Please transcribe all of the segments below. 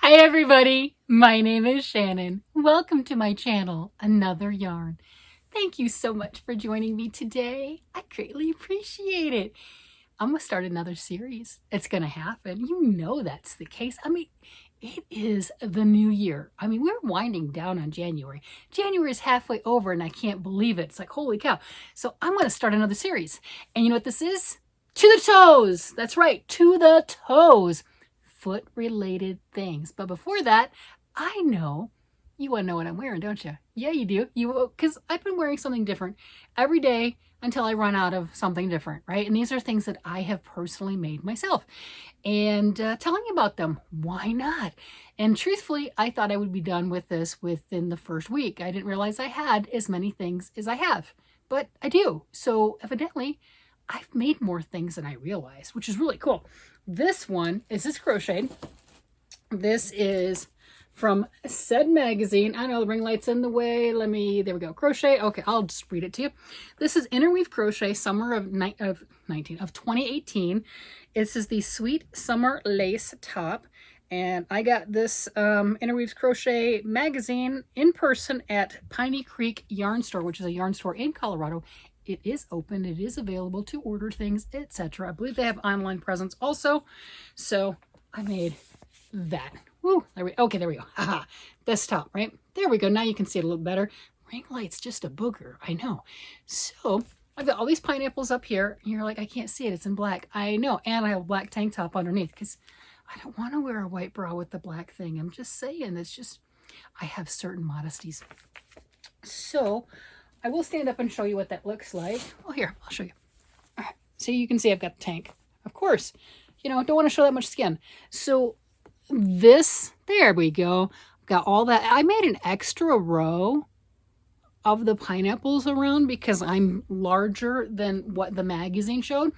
Hi everybody, my name is Shannon. Welcome to my channel, Another Yarn. Thank you so much for joining me today. I greatly appreciate it. I'm going to start another series. It's going to happen. You know that's the case. It is the new year. We're winding down on January. January is halfway over and I can't believe it. It's like, holy cow. So I'm going to start another series. And you know what this is? To the toes. That's right, to the toes. Foot related things. But before that, I know you want to know what I'm wearing, don't you? Yeah, you do. Because I've been wearing something different every day until I run out of something different, right? And these are things that I have personally made myself. And telling you about them, why not? And truthfully, I thought I would be done with this within the first week. I didn't realize I had as many things as I have, but I do. So evidently, I've made more things than I realized, which is really cool. This one is crocheted. This is from Said Magazine. I know the ring light's in the way. There we go. Crochet. Okay, I'll just read it to you. This is Interweave Crochet, summer of 2018. This is the Sweet Summer Lace Top. And I got this Interweaves Crochet magazine in person at Piney Creek Yarn Store, which is a yarn store in Colorado. It is open. It is available to order things, etc. I believe they have online presence also. So I made that. Woo! Okay, there we go. Haha. This top, right? There we go. Now you can see it a little better. Ring light's just a booger. I know. So I've got all these pineapples up here. And you're like, I can't see it. It's in black. I know. And I have a black tank top underneath because I don't want to wear a white bra with the black thing. I'm just saying. It's just, I have certain modesties. So I will stand up and show you what that looks like. Oh, here, I'll show you. All right. So you can see I've got the tank. Of course, don't want to show that much skin. So this, there we go. Got all that. I made an extra row of the pineapples around because I'm larger than what the magazine showed.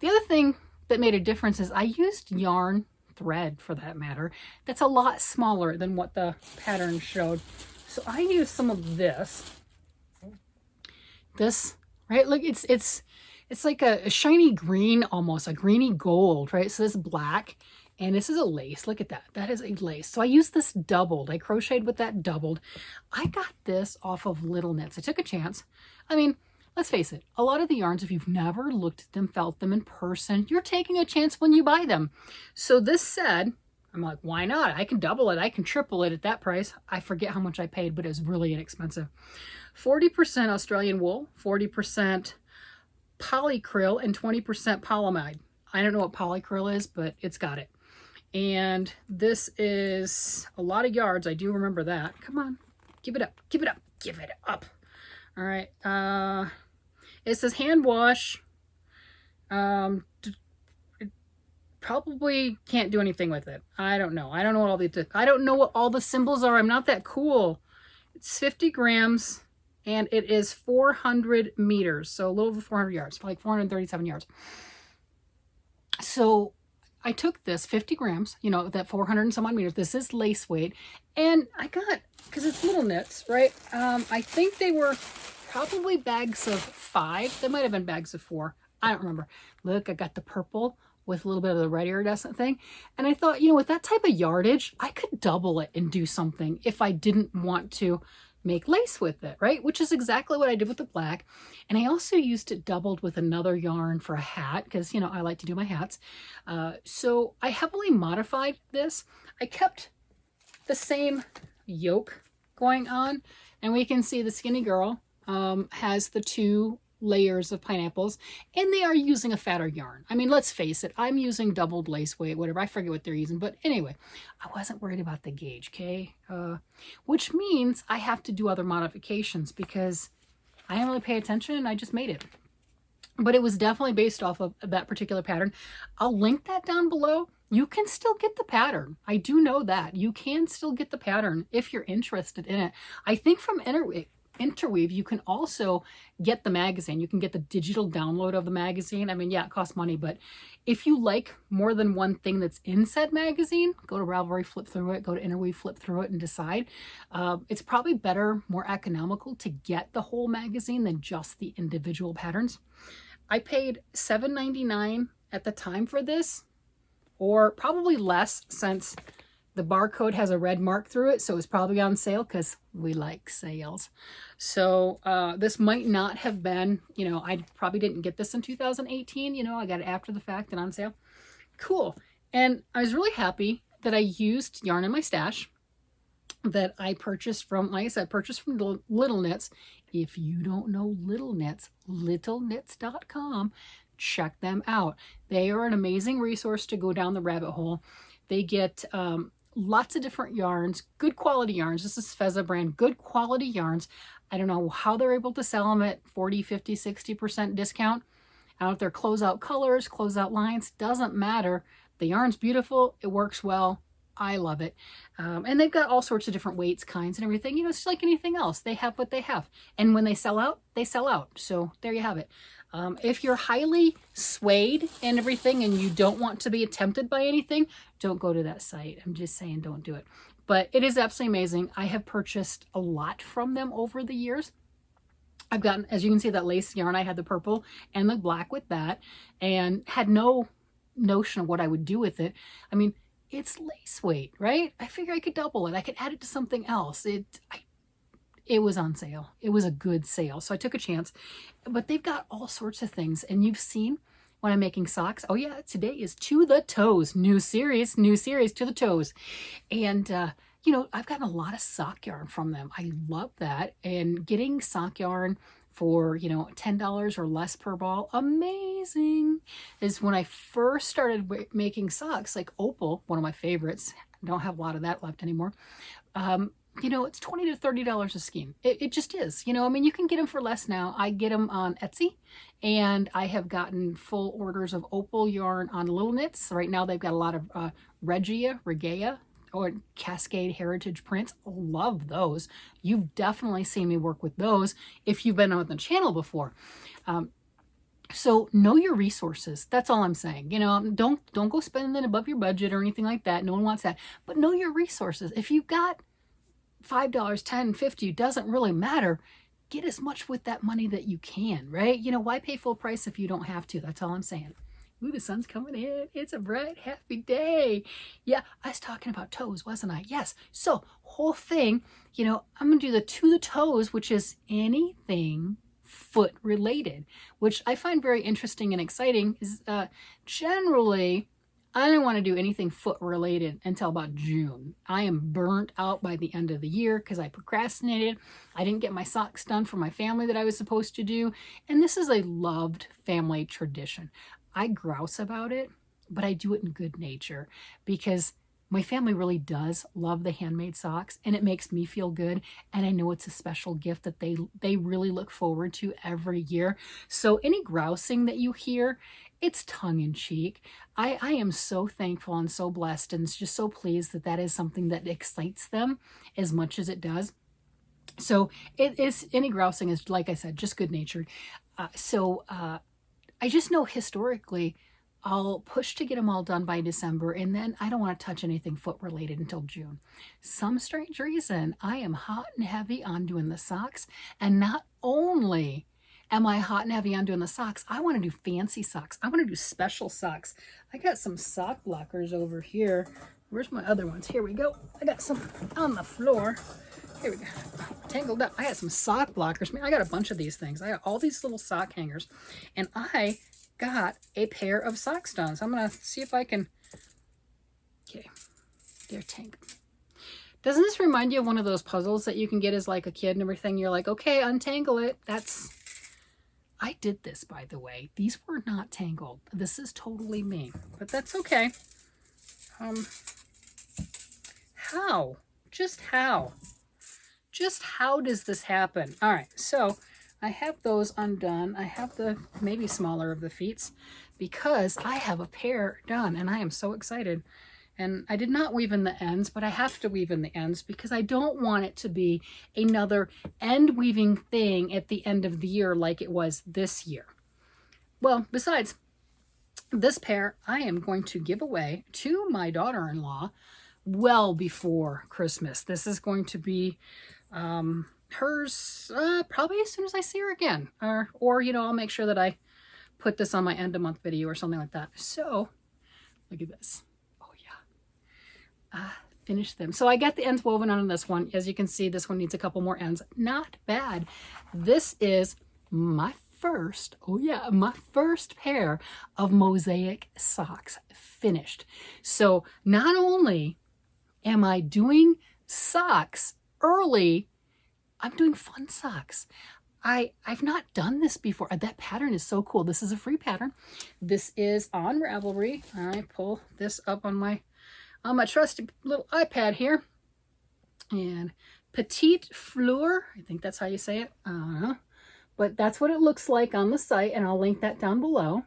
The other thing that made a difference is I used yarn thread, for that matter, that's a lot smaller than what the pattern showed. So I used some of this, right? Look, it's like a shiny green, almost a greeny gold, right? So this black, and this is a lace. Look at that. That is a lace. So I used this doubled. I crocheted with that doubled. I got this off of Little Knits. I took a chance. Let's face it, a lot of the yarns, if you've never looked at them, felt them in person, you're taking a chance when you buy them. So this said, I'm like, why not? I can double it. I can triple it at that price. I forget how much I paid, but it was really inexpensive. 40% Australian wool, 40% polycryl, and 20% polyamide. I don't know what polycryl is, but it's got it. And this is a lot of yards. I do remember that. Come on, give it up, give it up, give it up. All right. It says hand wash. Probably can't do anything with it. I don't know. I don't know what all the symbols are. I'm not that cool. It's 50 grams and it is 400 meters. So a little over 400 yards, like 437 yards. So I took this 50 grams, that 400 and some odd meters. This is lace weight. And I got, because it's Little Knits, right? I think they were probably bags of 5. They might have been bags of 4. I don't remember. Look, I got the purple with a little bit of the red iridescent thing. And I thought, with that type of yardage, I could double it and do something if I didn't want to make lace with it, right? Which is exactly what I did with the black. And I also used it doubled with another yarn for a hat because, I like to do my hats. So I heavily modified this. I kept the same yoke going on, and we can see the skinny girl has the 2 layers of pineapples, and they are using a fatter yarn. Let's face it, I'm using doubled lace weight, whatever. I forget what they're using, but anyway, I wasn't worried about the gauge, okay? Which means I have to do other modifications because I didn't really pay attention and I just made it. But it was definitely based off of that particular pattern. I'll link that down below. You can still get the pattern. I do know that. You can still get the pattern if you're interested in it. I think from Interweave, you can also get the magazine. You can get the digital download of the magazine. Yeah, it costs money, but if you like more than one thing that's in said magazine, go to Ravelry, flip through it, go to Interweave, flip through it, and decide. It's probably better, more economical to get the whole magazine than just the individual patterns. I paid $7.99 at the time for this, or probably less since The barcode has a red mark through it, so it's probably on sale because we like sales. So this might not have been, you know, I probably didn't get this in 2018. You know, I got it after the fact and on sale. Cool. And I was really happy that I used yarn in my stash that I purchased from, like I said, purchased from Little Knits. If you don't know Little Knits, littleknits.com, check them out. They are an amazing resource to go down the rabbit hole. They get lots of different yarns, good quality yarns. This is Feza brand, good quality yarns. I don't know how they're able to sell them at 40, 50, 60% discount. I don't know if they're closeout colors, closeout lines, doesn't matter. The yarn's beautiful, it works well. I love it. And they've got all sorts of different weights, kinds, and everything. You know, it's just like anything else. They have what they have. And when they sell out, they sell out. So there you have it. If you're highly swayed and everything and you don't want to be tempted by anything, don't go to that site. I'm just saying, don't do it. But it is absolutely amazing. I have purchased a lot from them over the years. I've gotten, as you can see, that lace yarn. I had the purple and the black with that and had no notion of what I would do with it. I mean, it's lace weight, right? I figure I could double it. I could add it to something else. It was on sale. It was a good sale. So I took a chance. But they've got all sorts of things. And you've seen when I'm making socks. Oh yeah, today is To the Toes. New series, To the Toes. And, you know, I've gotten a lot of sock yarn from them. I love that. And getting sock yarn for, you know, $10 or less per ball, amazing. Is when I first started making socks, like Opal, one of my favorites. I don't have a lot of that left anymore. You know, it's $20 to $30 a skein. It just is. You know, I mean, you can get them for less now. I get them on Etsy, and I have gotten full orders of Opal yarn on Little Knits. Right now, they've got a lot of Regia, or Cascade Heritage prints. Love those. You've definitely seen me work with those if you've been on the channel before. So know your resources. That's all I'm saying. You know, don't go spending it above your budget or anything like that. No one wants that. But know your resources. If you've got $5, $10, $50, doesn't really matter. Get as much with that money that you can, right? You know, why pay full price if you don't have to? That's all I'm saying. Ooh, the sun's coming in. It's a bright, happy day. Yeah, I was talking about toes, wasn't I? Yes. So, whole thing, you know, I'm going to do the To the Toes, which is anything foot related, which I find very interesting and exciting. Is generally, I don't want to do anything foot related until about June. I am burnt out by the end of the year because I procrastinated. I didn't get my socks done for my family that I was supposed to do. And this is a loved family tradition. I grouse about it, but I do it in good nature because my family really does love the handmade socks and it makes me feel good. And I know it's a special gift that they really look forward to every year. So any grousing that you hear, it's tongue in cheek. I am so thankful and so blessed and just so pleased that that is something that excites them as much as it does. So it is, any grousing is, like I said, just good natured. I just know historically I'll push to get them all done by December, and then I don't want to touch anything foot related until June. Some strange reason, I am hot and heavy on doing the socks, and not only am I hot and heavy on doing the socks, I want to do fancy socks. I want to do special socks. I got some sock blockers over here. Where's my other ones? Here we go. I got some on the floor. Here we go. Tangled up. I got some sock blockers. Man, I got a bunch of these things. I got all these little sock hangers. And I got a pair of socks done. So I'm going to see if I can... Okay. They're tangled. Doesn't this remind you of one of those puzzles that you can get as like a kid and everything? You're like, okay, untangle it. That's... I did this, by the way. These were not tangled. This is totally me. But that's okay. How? Just how? Just how does this happen? All right, so I have those undone. I have the maybe smaller of the feet because I have a pair done and I am so excited. And I did not weave in the ends, but I have to weave in the ends because I don't want it to be another end weaving thing at the end of the year like it was this year. Well, besides this pair, I am going to give away to my daughter-in-law well before Christmas. This is going to be hers probably as soon as I see her again, or you know, I'll make sure that I put this on my end of month video or something like that. So look at this. Oh yeah, finish them. So I got the ends woven on this one. As you can see, this one needs a couple more ends. Not bad. This is my first, oh yeah, my first pair of Mosaic socks finished. So not only am I doing socks early, I'm doing fun socks. I've not done this before. That pattern is so cool. This is a free pattern. This is on Ravelry. I pull this up on my trusty little iPad here. And Petite Fleur, I think that's how you say it. I don't know. But that's what it looks like on the site, and I'll link that down below.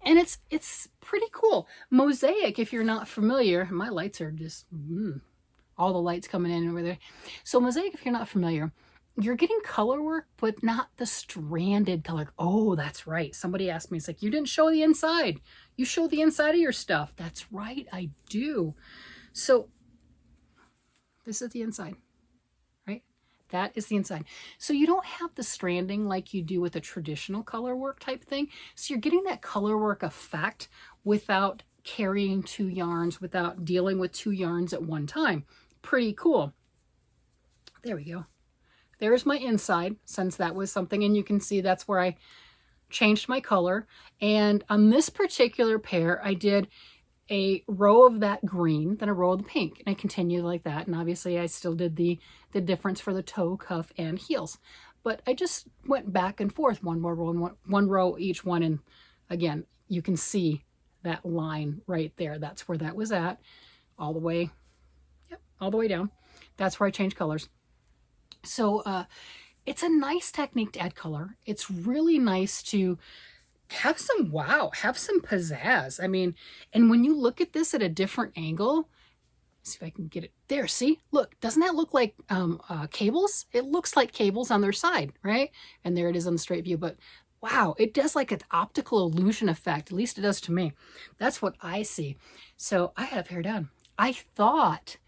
And it's pretty cool. Mosaic, if you're not familiar, my lights are just, all the lights coming in over there. So Mosaic, if you're not familiar, you're getting color work, but not the stranded color. Oh, that's right. Somebody asked me, it's like, you didn't show the inside. You show the inside of your stuff. That's right, I do. So this is the inside, right? That is the inside. So you don't have the stranding like you do with a traditional color work type thing. So you're getting that color work effect without carrying two yarns, without dealing with two yarns at one time. Pretty cool. There we go. There's my inside, since that was something, and you can see that's where I changed my color. And on this particular pair, I did a row of that green, then a row of the pink, and I continued like that. And obviously I still did the difference for the toe, cuff, and heels. But I just went back and forth, one more row, one row each one. And again, you can see that line right there. That's where that was at, all the way, yep, all the way down. That's where I changed colors. So it's a nice technique to add color. It's really nice to have some wow, have some pizzazz. I mean, and when you look at this at a different angle, see if I can get it there. See, look, doesn't that look like cables? It looks like cables on their side, right? And there it is on the straight view. But wow, it does like an optical illusion effect. At least it does to me. That's what I see. So I had a pair done. I thought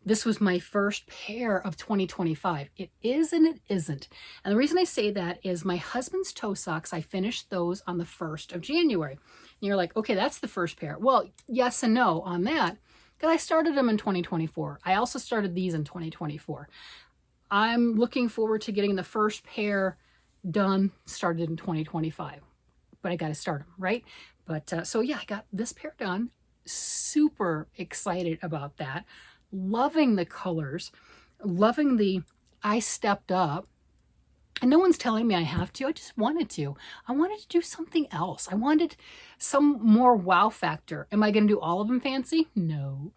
this was my first pair of 2025. It is and it isn't. And the reason I say that is my husband's toe socks, I finished those on the 1st of January. And you're like, okay, that's the first pair. Well, yes and no on that, because I started them in 2024. I also started these in 2024. I'm looking forward to getting the first pair done, started in 2025. But I got to start them, right? But so yeah, I got this pair done. Super excited about that. Loving the colors, loving the, I stepped up, and no one's telling me I have to. I just wanted to. I wanted to do something else. I wanted some more wow factor. Am I going to do all of them fancy? No.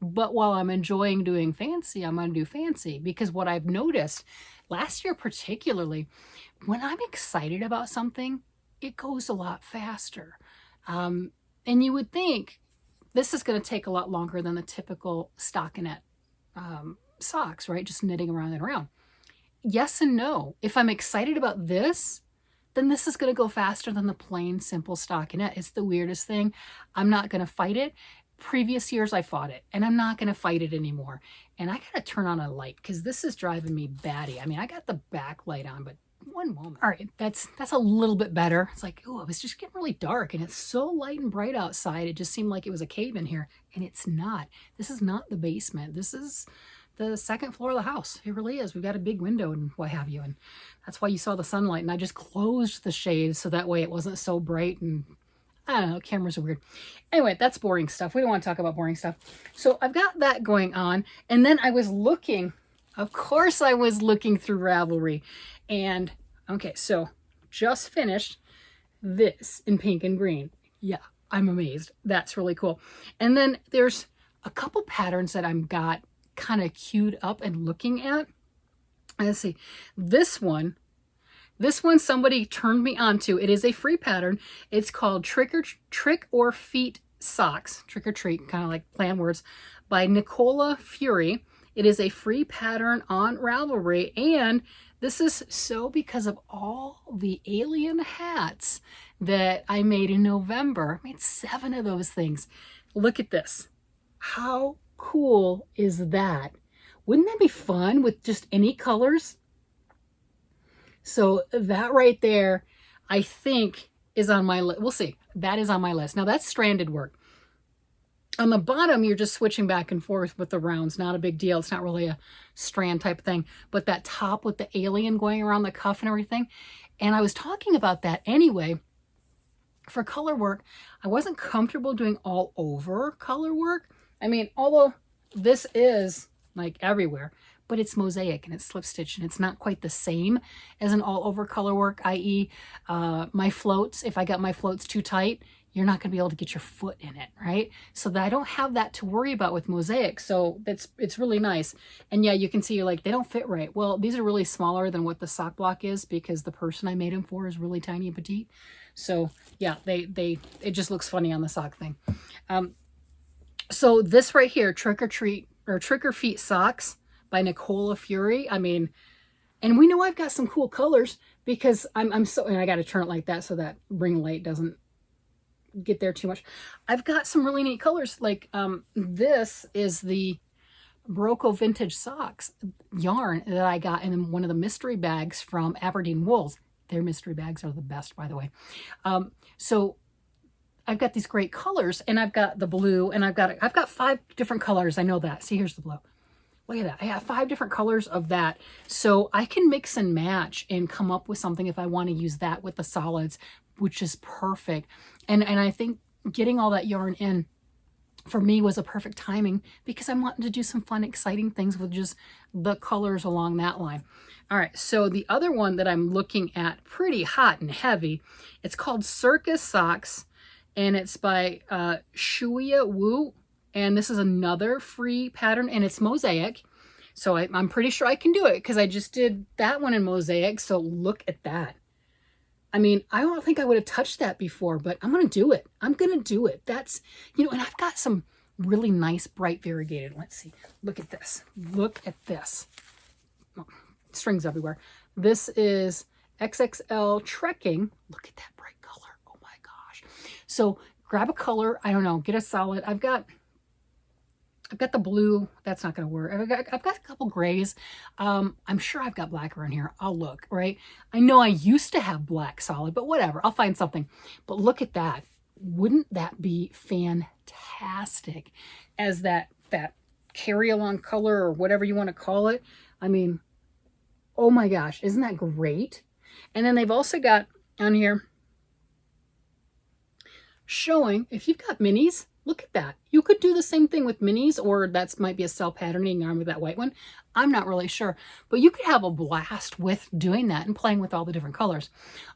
But while I'm enjoying doing fancy, I'm going to do fancy, because what I've noticed last year particularly, when I'm excited about something, it goes a lot faster. And you would think, this is going to take a lot longer than the typical stockinette socks, right? Just knitting around and around. Yes and no. If I'm excited about this, then this is going to go faster than the plain, simple stockinette. It's the weirdest thing. I'm not going to fight it. Previous years, I fought it, and I'm not going to fight it anymore. And I got to turn on a light, because this is driving me batty. I mean, I got the backlight on, but one moment. All right, that's a little bit better. It's like, oh, it was just getting really dark, and it's so light and bright outside. It just seemed like it was a cave in here, and it's not. This is not the basement. This is the 2nd floor of the house. It really is. We've got a big window and what have you, and that's why you saw the sunlight. And I just closed the shades so that way it wasn't so bright, and I don't know, cameras are weird. Anyway, that's boring stuff. We don't want to talk about boring stuff. So I've got that going on, and then I was looking, of course I was looking through Ravelry. And okay, so just finished this in pink and green. Yeah, I'm amazed. That's really cool. And then there's a couple patterns that I've got kind of queued up and looking at. Let's see. This one somebody turned me on to. It is a free pattern. It's called Trick or Feet Socks. Trick or treat, kind of like play on words, by Nicola Furey. It is a free pattern on Ravelry, and this is so because of all the alien hats that I made in November. I made 7 of those things. Look at this. How cool is that? Wouldn't that be fun with just any colors? So that right there, I think, is on my list. We'll see. That is on my list. Now, that's stranded work. On the bottom, you're just switching back and forth with the rounds. Not a big deal. It's not really a strand type thing. But that top with the alien going around the cuff and everything. And I was talking about that anyway. For color work, I wasn't comfortable doing all over color work. I mean, although this is like everywhere, but it's mosaic and it's slip stitch and it's not quite the same as an all over color work, i.e. My floats, if I got my floats too tight, you're not going to be able to get your foot in it, right? So that I don't have that to worry about with mosaic. So it's really nice. And yeah, you can see you're like, they don't fit right. Well, these are really smaller than what the sock block is because the person I made them for is really tiny and petite. So yeah, it just looks funny on the sock thing. So this right here, Trick or Treat or Trick or Feet Socks by Nicola Furey. I mean, and we know I've got some cool colors because I'm so, and I got to turn it like that so that ring light doesn't get there too much. I've got some really neat colors. Like this is the Broco Vintage Socks yarn that I got in one of the mystery bags from Aberdeen Wools. Their mystery bags are the best, by the way. So I've got these great colors, and I've got the blue, and I've got 5 different colors. I know that. See, here's the blue. Look at that. I have 5 different colors of that. So I can mix and match and come up with something if I want to use that with the solids, which is perfect. And I think getting all that yarn in for me was a perfect timing because I'm wanting to do some fun, exciting things with just the colors along that line. All right, so the other one that I'm looking at, pretty hot and heavy, it's called Circus Socks, and it's by Shuyi Wu, and this is another free pattern, and it's mosaic. So I'm pretty sure I can do it because I just did that one in mosaic, so look at that. I mean, I don't think I would have touched that before, but I'm going to do it. I'm going to do it. That's, you know, and I've got some really nice, bright variegated. Let's see. Look at this. Look at this. Oh, strings everywhere. This is XXL Trekking. Look at that bright color. Oh my gosh. So grab a color. I don't know. Get a solid. I've got the blue. That's not going to work. I've got a couple grays. I'm sure I've got black around here. I'll look, right? I know I used to have black solid, but whatever. I'll find something. But look at that. Wouldn't that be fantastic as that carry-along color or whatever you want to call it? I mean, oh my gosh. Isn't that great? And then they've also got on here showing if you've got minis. Look at that. You could do the same thing with minis, or that might be a self-patterning yarn with that white one. I'm not really sure. But you could have a blast with doing that and playing with all the different colors.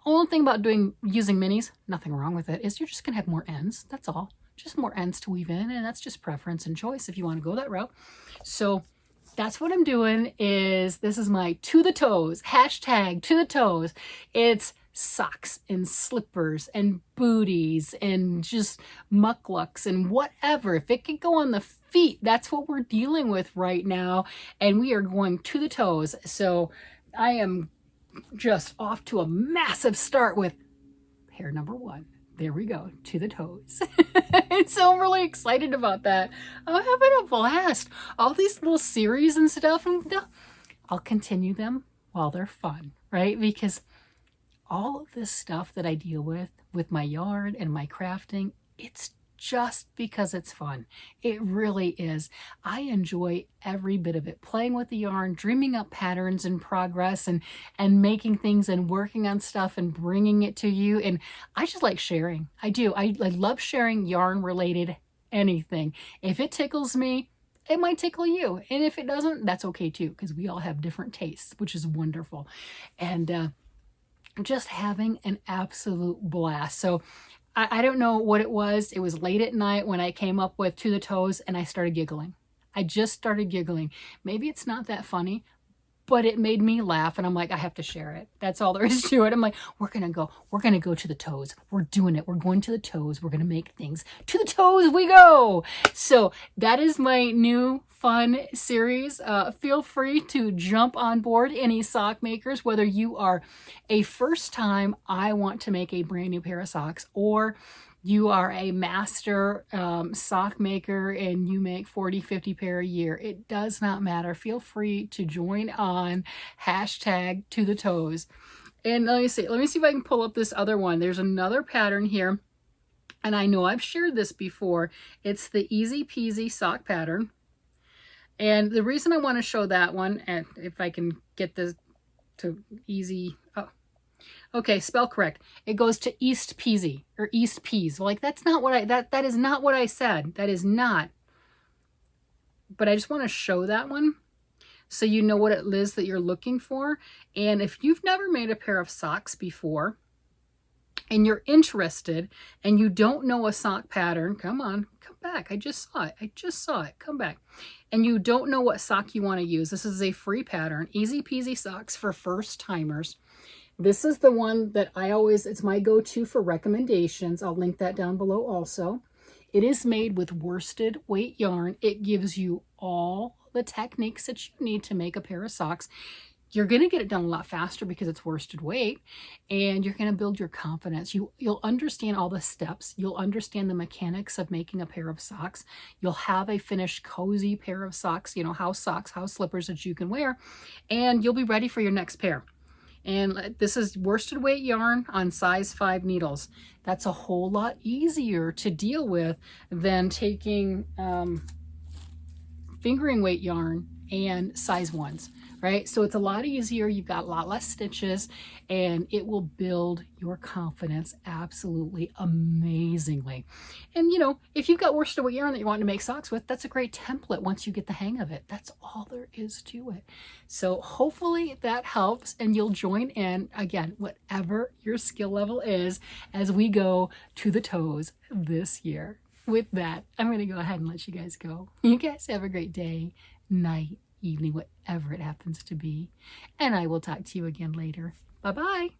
Only thing about using minis, nothing wrong with it, is you're just going to have more ends. That's all. Just more ends to weave in, and that's just preference and choice if you want to go that route. So that's what I'm doing. This is my to the toes, hashtag to the toes. It's socks and slippers and booties and just mucklucks and whatever. If it could go on the feet, that's what we're dealing with right now. And we are going to the toes. So I am just off to a massive start with pair number 1. There we go, to the toes. And so I'm really excited about that. I'm having a blast. All these little series and stuff, and I'll continue them while they're fun, right? Because all of this stuff that I deal with my yarn and my crafting, it's just because it's fun. It really is. I enjoy every bit of it. Playing with the yarn, dreaming up patterns and progress and making things and working on stuff and bringing it to you. And I just like sharing. I do. I love sharing yarn related anything. If it tickles me, it might tickle you. And if it doesn't, that's okay too, because we all have different tastes, which is wonderful. And just having an absolute blast. So I don't know what it was. It was late at night when I came up with To the Toes and I started giggling. I just started giggling. Maybe it's not that funny, but it made me laugh, and I'm like, I have to share it. That's all there is to it. I'm like, we're gonna go to the toes. We're doing it. We're going to the toes. We're gonna make things. To the toes we go. So that is my new fun series. Feel free to jump on board, any sock makers, whether you are a first time, I want to make a brand new pair of socks, or you are a master sock maker and you make 40, 50 pair a year. It does not matter. Feel free to join on hashtag To the Toes. And let me see if I can pull up this other one. There's another pattern here And I know I've shared this before. It's the Easy Peasy sock pattern. And the reason I want to show that one, and if I can get this to easy, oh, okay, spell correct. It goes to East Peasy or East Peas. Like that's not what that is not what I said. That is not. But I just want to show that one so you know what it is that you're looking for. And if you've never made a pair of socks before and you're interested and you don't know a sock pattern, come on, come back. I just saw it. I just saw it. Come back. And you don't know what sock you want to use. This is a free pattern. Easy Peasy socks for first timers. This is the one that it's my go-to for recommendations. I'll link that down below also. It is made with worsted weight yarn. It gives you all the techniques that you need to make a pair of socks. You're going to get it done a lot faster because it's worsted weight, and you're going to build your confidence. You'll understand all the steps. You'll understand the mechanics of making a pair of socks. You'll have a finished cozy pair of socks, you know, house socks, house slippers that you can wear, and you'll be ready for your next pair. And this is worsted weight yarn on size 5 needles. That's a whole lot easier to deal with than taking fingering weight yarn and size 1s, right? So it's a lot easier. You've got a lot less stitches, and it will build your confidence absolutely amazingly. And you know, if you've got worsted weight yarn that you want to make socks with, that's a great template once you get the hang of it. That's all there is to it. So hopefully that helps, and you'll join in, again, whatever your skill level is, as we go to the toes this year. With that, I'm going to go ahead and let you guys go. You guys have a great day, night, evening, whatever it happens to be. And I will talk to you again later. Bye-bye.